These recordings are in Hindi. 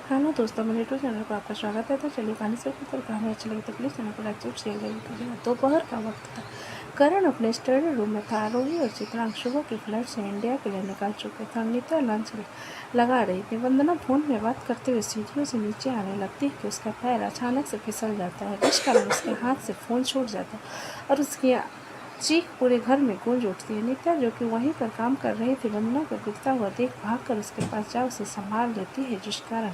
हेलो दोस्तों, मेरे यूट्यूब चैनल पर आपका स्वागत है। तो चलिए कहानी शुरू करते हैं। कहानी अच्छी लगी तो प्लीज़ चैनल को लाइक शेयर जरूर कीजिएगा। दोपहर का वक्त था। करण अपने स्टडी रूम में था। आरोही और चित्रांग सुबह की फ्लाइट से इंडिया के लिए निकल चुके थे और नित्या लंच लगा रही थी। वंदना फोन में बात करते हुए सीढ़ियों से नीचे आने लगती है कि उसका पैर अचानक से फिसल जाता है, जिस कारण उसके हाथ से फ़ोन छूट जाता है और उसकी चीख पूरे घर में गूंज उठती है। नित्या, जो कि वहीं पर काम कर रही थी, वंदना को गिरता हुआ देख भागकर उसके पास जा उसे संभाल लेती है, जिस कारण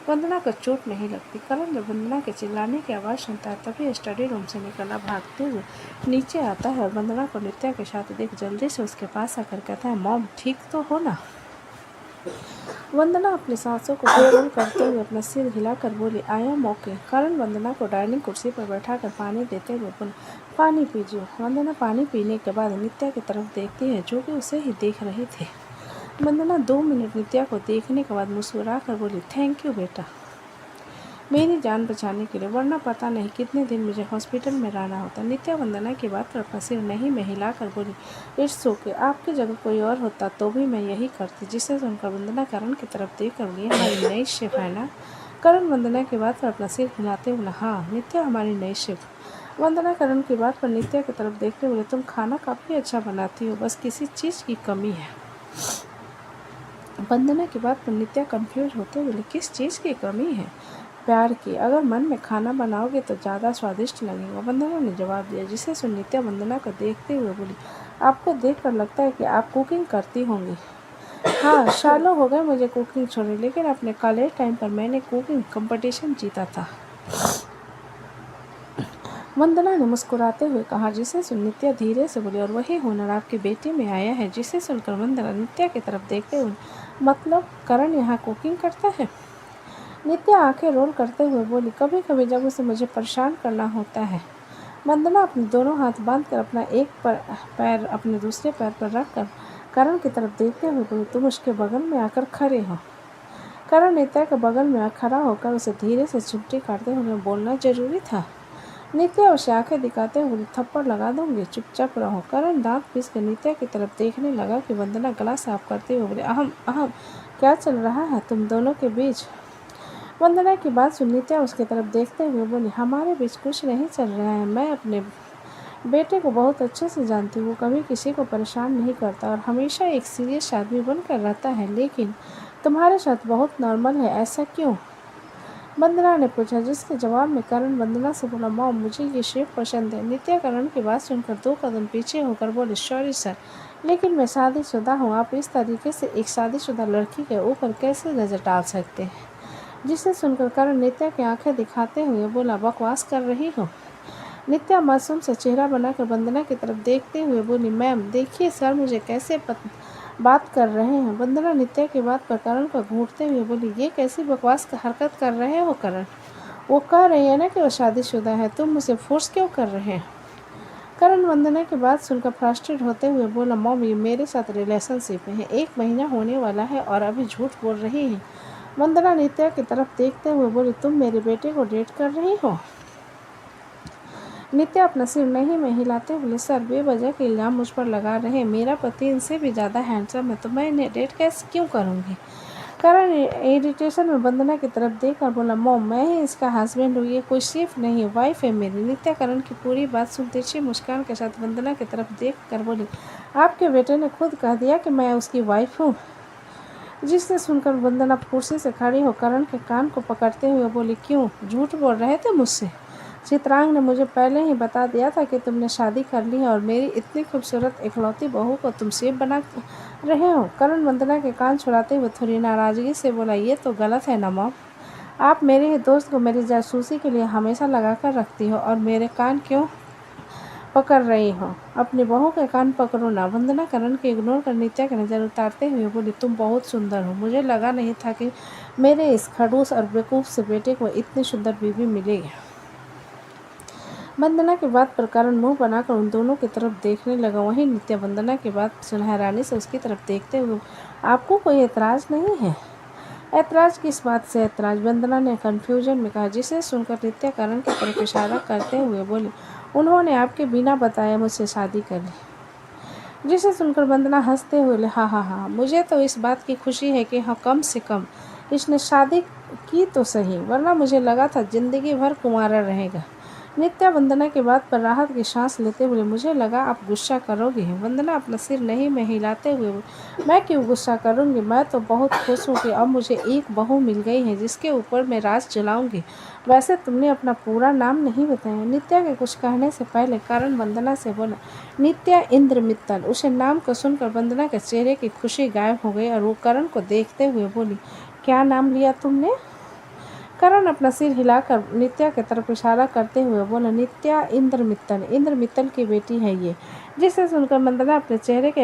वंदना को चोट नहीं लगती। करण जब वंदना के चिल्लाने की आवाज़ सुनता है तभी स्टडी रूम से निकला भागते हुए नीचे आता है और वंदना को नित्या के साथ देख जल्दी से उसके पास आकर कहता है, मॉम ठीक तो हो ना? वंदना अपनी सांसों को कंट्रोल करते हुए अपना सिर हिलाकर बोली, I am okay. Karan Vandana को डाइनिंग कुर्सी पर बैठाकर पानी देते हुए बोले, पानी पीजिए। वंदना पानी पीने के बाद नित्या की तरफ देखती है, जो कि उसे ही देख रही थी। वंदना 2 मिनट नित्या को देखने के बाद मुस्कुरा कर बोली, थैंक यू बेटा, मेरी जान बचाने के लिए, वरना पता नहीं कितने दिन मुझे हॉस्पिटल में रहना होता। नित्या वंदना की बात पर अपना सिर नहीं में हिलाकर बोली, इट्स ओके, आपकी जगह कोई और होता तो भी मैं यही करती। जिसे सुनकर वंदना करण की तरफ देख कर बोली, हमारी नई शिप है ना? करण वंदना की बात पर अपना सिर हिलाते बोला, हाँ नित्या, हमारी नई शिप। वंदना करण की बात पर नित्या की तरफ देखते बोले, तुम खाना काफ़ी अच्छा बनाती हो, बस किसी चीज़ की कमी है। वंदना की बात पर नित्या कंफ्यूज होते बोले, किस चीज़ की कमी है? प्यार की। अगर मन में खाना बनाओगे तो ज़्यादा स्वादिष्ट लगेगा, वंदना ने जवाब दिया। जिसे सुन नित्या वंदना को देखते हुए बोली, आपको देखकर लगता है कि आप कुकिंग करती होंगी। हाँ, सालों हो गए मुझे कुकिंग छोड़े, लेकिन अपने कॉलेज टाइम पर मैंने कुकिंग कंपटीशन जीता था, वंदना ने मुस्कुराते हुए कहा। जिसे सुन नित्या धीरे से बोली, और वही हुनर आपकी बेटी में आया है? जिसे सुनकर वंदना नित्या की तरफ देखते हुए, मतलब करण यहाँ कुकिंग करता है? नित्या आंखें रोल करते हुए बोली, कभी कभी जब उसे मुझे परेशान करना होता है। वंदना अपने दोनों हाथ बांधकर अपना एक पैर अपने दूसरे पैर पर रखकर करण की तरफ देखते हुए बोली, तुम उसके बगल में आकर खड़े हो। करण नित्या के बगल में खड़ा होकर उसे धीरे से चिमटी काटते हुए बोलना जरूरी था। नित्या उसे आंखें दिखाते हुए, थप्पड़ लगा दूंगी, चुपचाप रहो। करण दांत पीस कर नित्या की तरफ देखने लगा कि वंदना गला साफ करते हुए बोले, अहम अहम, क्या चल रहा है तुम दोनों के बीच? वंदना की बात सुन नित्या उसकी तरफ देखते हुए बोली, हमारे बीच कुछ नहीं चल रहा है। मैं अपने बेटे को बहुत अच्छे से जानती हूँ, कभी किसी को परेशान नहीं करता और हमेशा एक सीरियस आदमी बनकर रहता है, लेकिन तुम्हारे साथ बहुत नॉर्मल है, ऐसा क्यों? वंदना ने पूछा, जिसके जवाब में करण वंदना से बोला, मॉम मुझे ये शेप पसंद है। नित्या करण की बात सुनकर 2 कदम पीछे होकर बोले, सॉरी सर, लेकिन मैं शादीशुदा हूँ, आप इस तरीके से एक शादीशुदा लड़की के ऊपर कैसे नज़र डाल सकते हैं? जिसे सुनकर करण नित्या की आंखें दिखाते हुए बोला, बकवास कर रही हो? नित्या मासूम सा चेहरा बनाकर वंदना की तरफ देखते हुए बोली, मैम देखिए सर मुझे कैसे बात कर रहे हैं। वंदना नित्या की बात पर करण को घूरते हुए बोली, ये कैसी बकवास का हरकत कर रहे हो करण? वो कह रही है ना कि वो शादीशुदा है, तुम मुझे फोर्स क्यों कर रहे हैं? करण वंदना की बात सुनकर फ्रस्ट्रेट होते हुए बोला, मॉम ये मेरे साथ रिलेशनशिप में है, 1 महीना होने वाला है और अभी झूठ बोल रही है। वंदना नित्या की तरफ देखते हुए बोली, तुम मेरे बेटे को डेट कर रही हो? नित्या अपना सिर नहीं में हिलाते बोले, सर बेवजह के इल्ज़ाम मुझ पर लगा रहे हैं, मेरा पति इनसे भी ज़्यादा हैंडसम है, तो मैं इन्हें डेट कैसे क्यों करूँगी? करण इरिटेशन में वंदना की तरफ देखकर बोला, मॉम मैं ही इसका हस्बैंड हूँ, ये कोई सिर्फ नहीं है, वाइफ है मेरी। नित्या करण की पूरी बात सुन तिरछी मुस्कान के साथ वंदना की तरफ देख कर बोली, आपके बेटे ने खुद कह दिया कि मैं उसकी वाइफ हूँ? जिसने सुनकर वंदना कुर्सी से खड़ी हो करण के कान को पकड़ते हुए बोली, क्यों झूठ बोल रहे थे मुझसे? चित्रांग ने मुझे पहले ही बता दिया था कि तुमने शादी कर ली है और मेरी इतनी खूबसूरत इकलौती बहू को तुम सेफ बना रहे हो। करण वंदना के कान छुड़ाते हुए थोड़ी नाराज़गी से बोला, ये तो गलत है ना मॉम, आप मेरे ही दोस्त को मेरी जासूसी के लिए हमेशा लगा कर रखती हो और मेरे कान क्यों पकड़ रही हो? अपनी बहू के कान पकड़ो ना। वंदना करण के इग्नोर कर नित्या की नज़र उतारते हुए बोली, तुम बहुत सुंदर हो, मुझे लगा नहीं था कि मेरे इस खड़ूस और बेवकूफ़ से बेटे को इतनी सुंदर बीवी मिलेगी। वंदना की बात पर करण मुंह बनाकर उन दोनों की तरफ देखने लगा। वहीं नित्या वंदना की बात सुन हैरानी से उसकी तरफ देखते हुए, आपको कोई एतराज़ नहीं है? ऐतराज़ किस बात से ऐतराज़? वंदना ने कन्फ्यूजन में कहा। जिसे सुनकर नित्या करण की तरफ इशारा करते हुए बोली, उन्होंने आपके बिना बताए मुझसे शादी कर ली। जिसे सुनकर वंदना हंसते हुए, हाँ हाँ हाँ, मुझे तो इस बात की खुशी है कि हाँ कम से कम इसने शादी की तो सही, वरना मुझे लगा था जिंदगी भर कुंवारा रहेगा। नित्या वंदना की बात पर राहत की सांस लेते हुए, मुझे लगा आप गुस्सा करोगे। वंदना अपना सिर नहीं में हिलाते हुए, मैं क्यों गुस्सा करूंगी, मैं तो बहुत खुश हूँ कि अब मुझे एक बहू मिल गई है जिसके ऊपर मैं राज चलाऊंगी। वैसे तुमने अपना पूरा नाम नहीं बताया। नित्या के कुछ कहने से पहले करण वंदना से बोला, नित्या इंद्र मित्तल। उसे नाम को सुनकर वंदना के चेहरे की खुशी गायब हो गई और वो करण को देखते हुए बोली, क्या नाम लिया तुमने? करण अपना सिर हिलाकर नित्या की तरफ इशारा करते हुए बोला, नित्या इंद्र मित्तल। इंद्र मित्तल की बेटी है ये। जिसे सुनकर वंदना अपने चेहरे के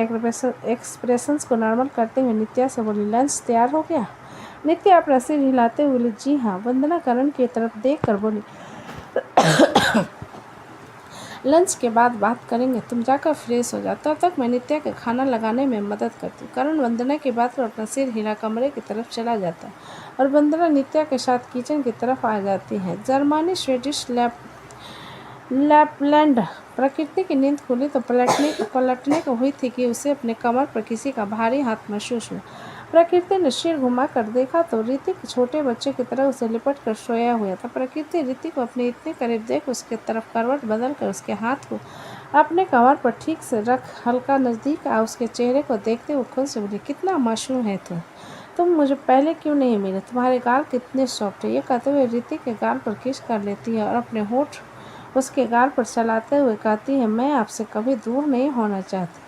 एक्सप्रेशंस को नॉर्मल करते हुए नित्या से बोली, लंच तैयार हो गया? नित्या अपना सिर हिलाते हुए बोली, जी हाँ। वंदना करण की तरफ देख कर बोली, लंच के बाद बात करेंगे, तुम जाकर फ्रेश हो जाओ, तब तक मैं नित्या के खाना लगाने में मदद करती हूँ। करण वंदना की बात पर अपना सिर हिला कमरे की तरफ चला जाता है और वंदना नित्या के साथ किचन की तरफ आ जाती है। Germany Swedish Lapland. प्रकृति की नींद खुली तो पलटने को हुई थी कि उसे अपने कमर पर किसी का भारी हाथ महसूस हुआ। प्रकृति ने सिर घुमाकर देखा तो ऋतिक छोटे बच्चे की तरह उसे लिपट कर सोया हुआ था। प्रकृति ऋतिक को अपने इतने करीब देख उसके तरफ करवट बदल कर उसके हाथ को अपने कमर पर ठीक से रख हल्का नज़दीक आ उसके चेहरे को देखते हुए खुद से बोली, कितना मासूम है तुम मुझे पहले क्यों नहीं मिले? तुम्हारे गाल कितने सॉफ्ट है। ये कहते हुए ऋतिक के गाल पर किस कर लेती है और अपने होठ उसके गाल पर चलाते हुए कहती है, मैं आपसे कभी दूर नहीं होना चाहती।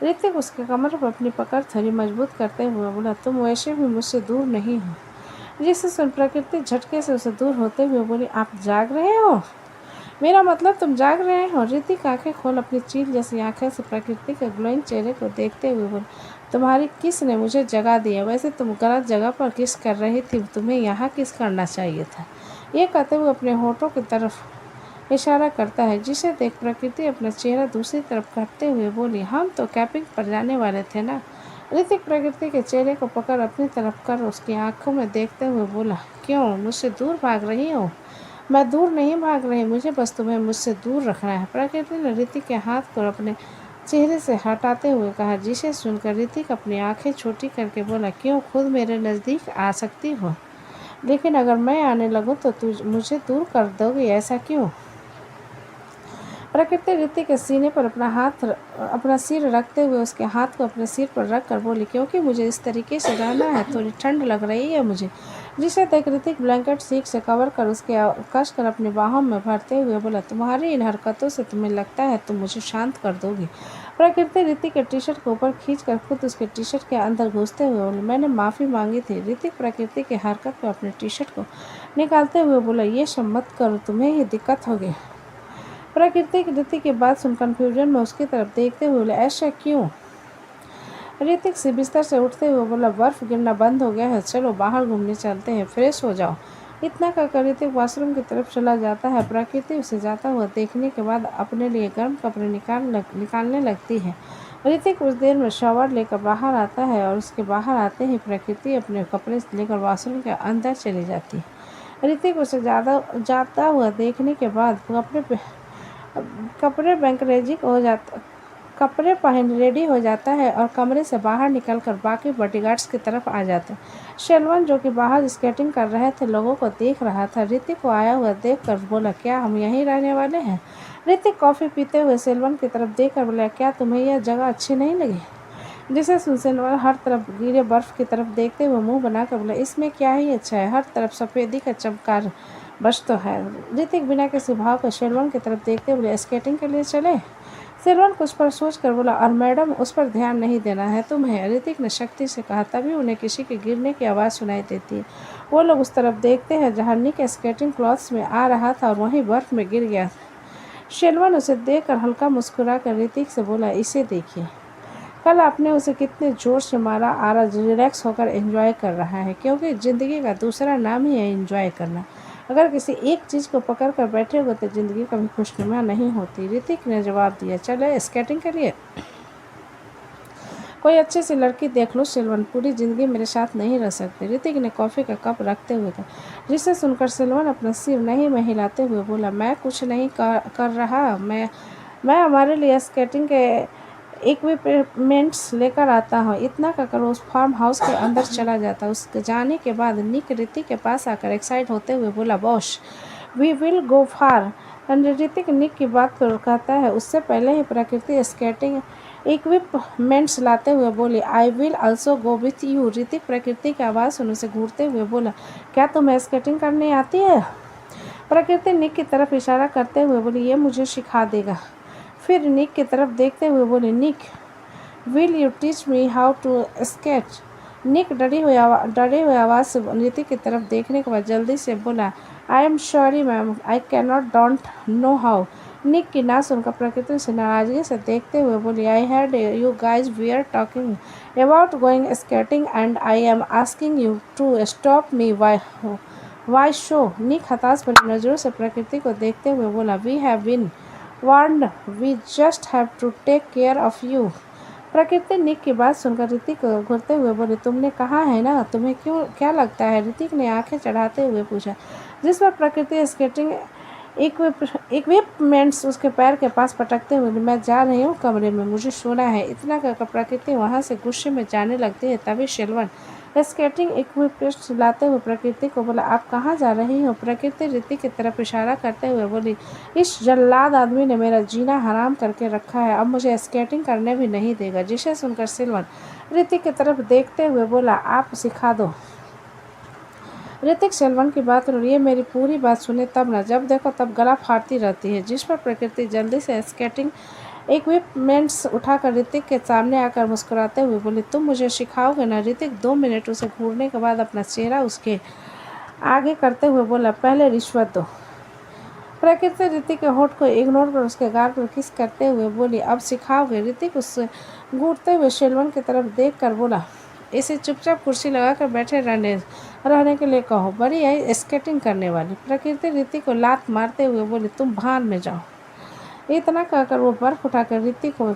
ऋतिक उसके कमर पर अपनी पकड़ थोड़ी मजबूत करते हुए बोला, तुम वैसे भी मुझसे दूर नहीं हो। जिसे सुन प्रकृति झटके से उसे दूर होते हुए बोली, आप जाग रहे हो? मेरा मतलब तुम जाग रहे हो? ऋतिक आंखें खोल अपनी चील जैसी आंखें से प्रकृति के ग्लोइंग चेहरे को देखते हुए बोली, तुम्हारी किस ने मुझे जगा दिया? वैसे तुम गलत जगह पर किस कर रही थी, तुम्हें यहाँ किस करना चाहिए था। ये कहते हुए अपने होठों की तरफ इशारा करता है, जिसे देख प्रकृति अपना चेहरा दूसरी तरफ करते हुए बोली, हम तो कैंपिंग पर जाने वाले थे ना। ऋतिक प्रकृति के चेहरे को पकड़ अपनी तरफ कर उसकी आंखों में देखते हुए बोला, क्यों मुझसे दूर भाग रही हो? मैं दूर नहीं भाग रही, मुझे बस तुम्हें मुझसे दूर रखना है। प्रकृति ने ऋतिक के हाथ को अपने चेहरे से हटाते हुए कहा, जिसे सुनकर ऋतिक अपनी आंखें छोटी करके बोला, क्यों खुद मेरे नज़दीक आ सकती हो, लेकिन अगर मैं आने लगूं तो तुझ मुझे दूर कर दोगी, ऐसा क्यों? प्रकृति ऋतिक के सीने पर अपना सिर रखते हुए उसके हाथ को अपने सिर पर रख कर बोली, क्योंकि मुझे इस तरीके से रहना है, थोड़ी ठंड लग रही है मुझे। जिसे देख ऋतिक ब्लैंकेट सीट से कवर कर उसके कस कर अपनी बाहों में भरते हुए बोला, तुम्हारी इन हरकतों से तुम्हें लगता है तुम मुझे शांत कर दोगी। प्रकृति ऋतिक के टी शर्ट को ऊपर खींच कर खुद उसके टी शर्ट के अंदर घुसते हुए बोली, मैंने माफ़ी मांगी थी। ऋतिक प्रकृति की हरकत पर अपने टी शर्ट को निकालते हुए बोला, ये सब मत करो, तुम्हें ही दिक्कत होगी। प्रकृति ऋतिक की बात सुन कन्फ्यूजन में उसकी तरफ देखते हुए बोले, ऐसा क्यों? ऋतिक से बिस्तर से उठते हुए बोला, बर्फ़ गिरना बंद हो गया है, चलो बाहर घूमने चलते हैं, फ्रेश हो जाओ। इतना कहकर ऋतिक वॉशरूम की तरफ चला जाता है। प्रकृति उसे जाता हुआ देखने के बाद अपने लिए गर्म कपड़े निकालने लगती है। ऋतिक कुछ देर में शावर लेकर बाहर आता है और उसके बाहर आते ही प्रकृति अपने कपड़े लेकर वॉशरूम के अंदर चली जाती है। ऋतिक उसे जाता हुआ देखने के बाद कपड़े पहन रेडी हो जाता है और कमरे से बाहर निकलकर बाकी बॉडीगार्ड्स की तरफ आ जाते हैं। शेलवन जो कि बाहर स्केटिंग कर रहे थे लोगों को देख रहा था। ऋतिक को आया हुआ देखकर बोला, क्या हम यहीं रहने वाले हैं? ऋतिक कॉफ़ी पीते हुए शेलवन की तरफ देखकर बोला, क्या तुम्हें यह जगह अच्छी नहीं लगी? जिसे सुन शेलवन हर तरफ गिरे बर्फ़ की तरफ देखते हुए मुँह बनाकर बोला, इसमें क्या ही अच्छा है, हर तरफ सफ़ेदी का चमकार बस तो है। ऋतिक बिना किसी भाव के शेलवन की तरफ देखते बोले, स्केटिंग के लिए चले? शेलवन कुछ पर सोच कर बोला, और मैडम उस पर ध्यान नहीं देना है तुम्हें, ऋतिक ने शक्ति से कहा। तभी उन्हें किसी के गिरने की आवाज़ सुनाई देती है। वो लोग उस तरफ देखते हैं जहाँ निक स्केटिंग क्लॉथ्स में आ रहा था और वहीं बर्फ़ में गिर गया। शेलवन उसे देखकर हल्का मुस्कुरा कर ऋतिक से बोला, इसे देखिए, कल आपने उसे कितने ज़ोर से मारा, आज रिलैक्स होकर एंजॉय कर रहा है, क्योंकि ज़िंदगी का दूसरा नाम ही है एंजॉय करना। अगर किसी एक चीज़ को पकड़ कर बैठे हो तो ज़िंदगी कभी खुशनुमा नहीं होती। ऋतिक ने जवाब दिया, चले स्केटिंग के लिए? कोई अच्छी सी लड़की देख लो शेलवन, पूरी ज़िंदगी मेरे साथ नहीं रह सकती। ऋतिक ने कॉफ़ी का कप रखते हुए कहा। जिसे सुनकर शेलवन अपना सिर नहीं में हिलाते हुए बोला, मैं कुछ नहीं कर रहा, मैं हमारे लिए स्केटिंग के इक्विपमेंट्स लेकर आता हूँ। इतना कहकर वो उस फार्म हाउस के अंदर चला जाता। उसके जाने के बाद निक ऋतिक के पास आकर एक्साइट होते हुए बोला, बॉस वी विल गो फार। ऋतिक निक की बात को कहता है। उससे पहले ही प्रकृति स्केटिंग इक्विपमेंट्स लाते हुए बोली, I will also go with you. Hrithik प्रकृति की आवाज़ सुन उसे घूरते हुए बोला, क्या तुम्हें स्केटिंग करनी आती है? प्रकृति निक की तरफ इशारा करते हुए बोली, ये मुझे सिखा देगा। फिर निक की तरफ देखते हुए बोली, Nick will you teach me how to skate? Nick डरे हुए आवाज़ से ऋतिक की तरफ देखने के बाद जल्दी से बोला, I am sorry ma'am, I can not don't know how. Nick की ना सुनकर प्रकृति से नाराजगी से देखते हुए बोली, I had you guys we are talking about going skating and I am asking you to stop me why so. Nick हताश भरी नजरों से प्रकृति को देखते हुए बोला, we have been warned, we just have to take care of you. Prakriti Nick की बात सुनकर ऋतिक को घूरते हुए बोली, तुमने कहा है ना, तुम्हें क्या लगता है? ऋतिक ने आंखें चढ़ाते हुए पूछा, जिस पर प्रकृति स्केटिंग इक्विपमेंट्स उसके पैर के पास पटकते हुए, मैं जा रही हूँ कमरे में, मुझे सोना है। इतना कहकर प्रकृति वहाँ से गुस्से में जाने लगती है। तभी शेलवन स्केटिंग इक्विपमेंट्स लाते हुए प्रकृति को बोला, आप कहाँ जा रही हो? प्रकृति ऋतिक की तरफ इशारा करते हुए बोली, इस जल्लाद आदमी ने मेरा जीना हराम करके रखा है, अब मुझे स्केटिंग करने भी नहीं देगा। जिसे सुनकर शेलवन ऋतिक की तरफ देखते हुए बोला, आप सिखा दो। ऋतिक शेलवन की बात सुन रही है, मेरी पूरी बात सुने तब ना, जब देखो तब गला फाड़ती रहती है। जिस पर प्रकृति जल्दी से स्केटिंग इक्विपमेंट्स उठाकर ऋतिक के सामने आकर मुस्कुराते हुए बोली, तुम मुझे सिखाओगे ना? ऋतिक 2 मिनट उसे घूरने के बाद अपना चेहरा उसके आगे करते हुए बोला, पहले रिश्वत दो। प्रकृति ऋतिक के होठ को इग्नोर कर उसके गाल पर किस करते हुए बोली, अब सिखाओगे? ऋतिक उससे घूरते हुए शेलवन की तरफ देख कर बोला, इसे चुपचाप कुर्सी लगाकर बैठे रहने के लिए कहो, बड़ी आई स्केटिंग करने वाली। प्रकृति ऋतिक को लात मारते हुए बोली, तुम भान में जाओ। इतना कहकर वो बर्फ उठाकर ऋतिक को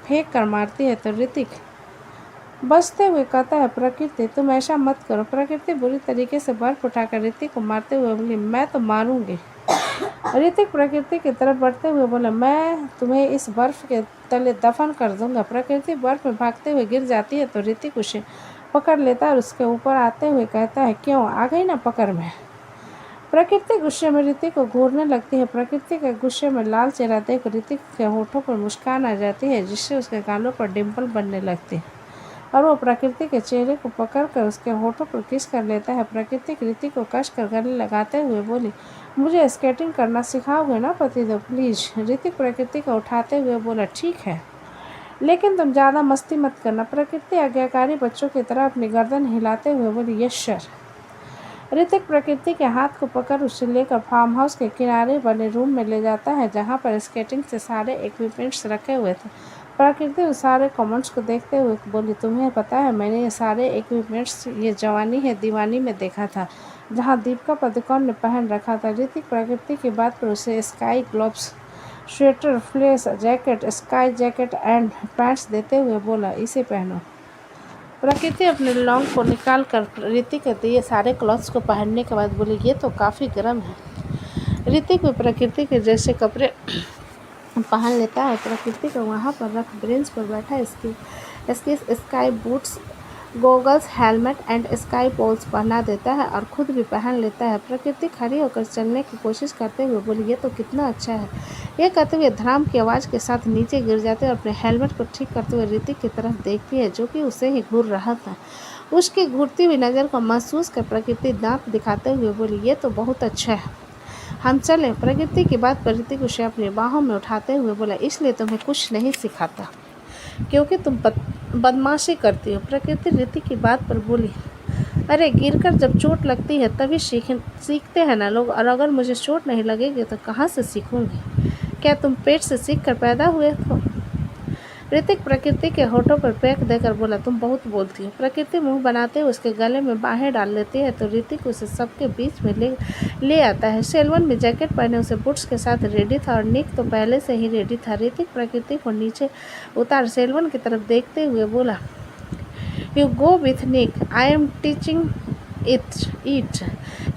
फेंक कर मारती है तो ऋतिक बचते हुए कहता है, प्रकृति तुम ऐसा मत करो। प्रकृति बुरी तरीके से बर्फ उठाकर ऋतिक को मारते हुए बोली, मैं तो मारूंगी। ऋतिक प्रकृति की तरफ बढ़ते हुए बोला, मैं तुम्हें इस बर्फ के तले दफन कर दूंगा। प्रकृति बर्फ में भागते हुए गिर जाती है तो ऋतिक उसे पकड़ लेता है और उसके ऊपर आते हुए कहता है, क्यों आ गई ना पकड़ में? प्रकृति गुस्से में ऋतिक को घूरने लगती है। प्रकृति के गुस्से में लाल चेहरा देख ऋतिक के होठों पर मुस्कान आ जाती है, जिससे उसके गालों पर डिम्पल बनने लगती है और वो प्रकृति के चेहरे को पकड़कर उसके होठों पर किस कर लेता है। प्रकृति ऋतिक को कस कर गले लगाते हुए बोली, मुझे स्केटिंग करना सिखाओगे ना पतिदेव, प्लीज? ऋतिक प्रकृति को उठाते हुए बोला, ठीक है, लेकिन तुम ज़्यादा मस्ती मत करना। प्रकृति आज्ञाकारी बच्चों की तरह अपनी गर्दन हिलाते हुए बोली, यस सर। ऋतिक प्रकृति के हाथ को पकड़ उसे लेकर फार्म हाउस के किनारे बने रूम में ले जाता है, जहाँ पर स्केटिंग से सारे इक्विपमेंट्स रखे हुए थे। प्रकृति उस सारे कमेंट्स को देखते हुए बोली, तुम्हें पता है, मैंने ये सारे इक्विपमेंट्स ये जवानी है दीवानी में देखा था, जहाँ दीपिका पादुकोण ने पहन रखा था। ऋतिक प्रकृति की बात पर उसे sky gloves, sweater, flesh jacket, sky jacket and pants देते हुए बोला, इसे पहनो। प्रकृति अपने लॉन्ग को निकाल कर ऋतिक के दिए सारे क्लॉथ्स को पहनने के बाद बोली, ये तो काफ़ी गर्म है। ऋतिक भी प्रकृति के जैसे कपड़े पहन लेता है। प्रकृति को वहाँ पर रख बेंच पर बैठा इसकी ski boots, goggles, helmet and ski poles पहना देता है और खुद भी पहन लेता है। प्रकृति खड़ी होकर चलने की कोशिश करते हुए बोली, ये तो कितना अच्छा है। ये कहते हुए धड़ाम की आवाज़ के साथ नीचे गिर जाते और अपने हेलमेट को ठीक करते हुए ऋतिक की तरफ देखती है, जो कि उसे ही घूर रहा था। उसकी घूरती हुई नज़र को महसूस कर प्रकृति दांत दिखाते हुए बोली, ये तो बहुत अच्छा है, हम चलें। प्रकृति की बात पर ऋतिक उसे अपनी बाहों में उठाते हुए बोला, इसलिए तुम्हें कुछ नहीं सिखाता क्योंकि तुम बदमाशी करती हो। प्रकृति ऋतिक की बात पर बोली, अरे गिरकर जब चोट लगती है तभी सीखते हैं ना लोग, और अगर मुझे चोट नहीं लगेगी तो कहाँ से सीखूंगी? क्या तुम पेट से सीख कर पैदा हुए हो? ऋतिक प्रकृति के होठों पर पैक देकर बोला, तुम बहुत बोलती हो। प्रकृति मुंह बनाते हुए उसके गले में बाहें डाल लेती है तो ऋतिक उसे सबके बीच में ले आता है। शेलवन भी जैकेट पहने उसे बूट्स के साथ रेडी था और निक तो पहले से ही रेडी था। ऋतिक प्रकृति को नीचे उतार शेलवन की तरफ देखते हुए बोला, you go with Nick, I am teaching it.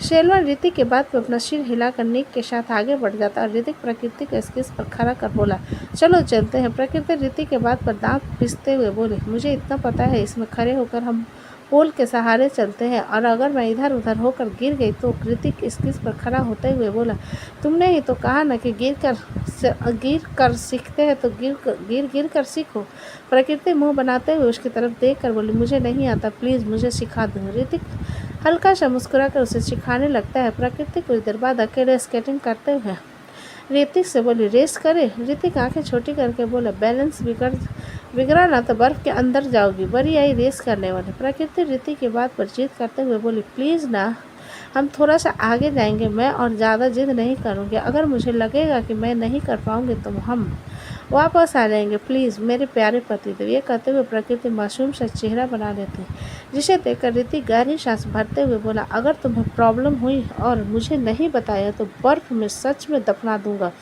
शेलवन ऋतिक के बात पर अपना सिर हिलाकर निक के साथ आगे बढ़ जाता और ऋतिक प्रकृति को स्किस पर खड़ा कर बोला, चलो चलते हैं। प्रकृति ऋतिक के बात पर दांत पिसते हुए बोले, मुझे इतना पता है, इसमें खड़े होकर हम पोल के सहारे चलते हैं, और अगर मैं इधर उधर होकर गिर गई तो। ऋतिक स्किस पर खड़ा होते हुए बोला, तुमने ही तो कहा ना कि गिर कर सीखते हैं, तो गिर कर सीखो। प्रकृति मुंह बनाते हुए उसकी तरफ देख कर बोली, मुझे नहीं आता, प्लीज़ मुझे सिखा दो। ऋतिक हल्का सा मुस्कुराकर उसे सिखाने लगता है। प्रकृति कुछ देर बाद अकेले स्केटिंग करते हुए ऋतिक से बोली, रेस करे। ऋतिक आंखें छोटी करके बोला, बैलेंस बिगड़ा ना तो बर्फ के अंदर जाओगी, बड़ी आई रेस करने वाले। प्रकृति ऋतिक की बात पर जिद करते हुए बोली, प्लीज़ ना, हम थोड़ा सा आगे जाएंगे, मैं और ज़्यादा जिद नहीं करूँगी। अगर मुझे लगेगा कि मैं नहीं कर पाऊँगी तो हम वापस आ जाएंगे, प्लीज़ मेरे प्यारे पतिदेव। ये कहते हुए प्रकृति मासूम सा चेहरा बना लेती, जिसे देखकर ऋतिक गहरी सांस भरते हुए बोला, अगर तुम्हें प्रॉब्लम हुई और मुझे नहीं बताया तो बर्फ में सच में दफना दूंगा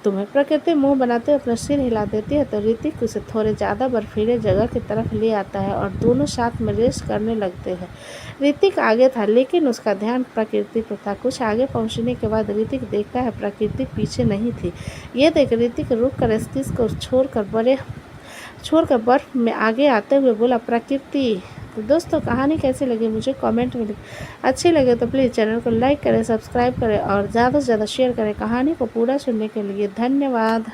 तुम्हें। प्रकृति मुंह बनाते अपना सिर हिला देती है तो ऋतिक उसे थोड़े ज़्यादा बर्फीले जगह की तरफ ले आता है और दोनों साथ में रेस करने लगते हैं। ऋतिक आगे था लेकिन उसका ध्यान प्रकृति पर था। कुछ आगे पहुंचने के बाद ऋतिक देखता है प्रकृति पीछे नहीं थी। ये देख ऋतिक रुक कर स्किस को छोड़कर बर्फ में आगे आते हुए बोला, प्रकृति। तो दोस्तों, कहानी कैसी लगी मुझे कमेंट में अच्छी लगे तो प्लीज़ चैनल को लाइक करें, सब्सक्राइब करें और ज़्यादा से ज़्यादा शेयर करें। कहानी को पूरा सुनने के लिए धन्यवाद।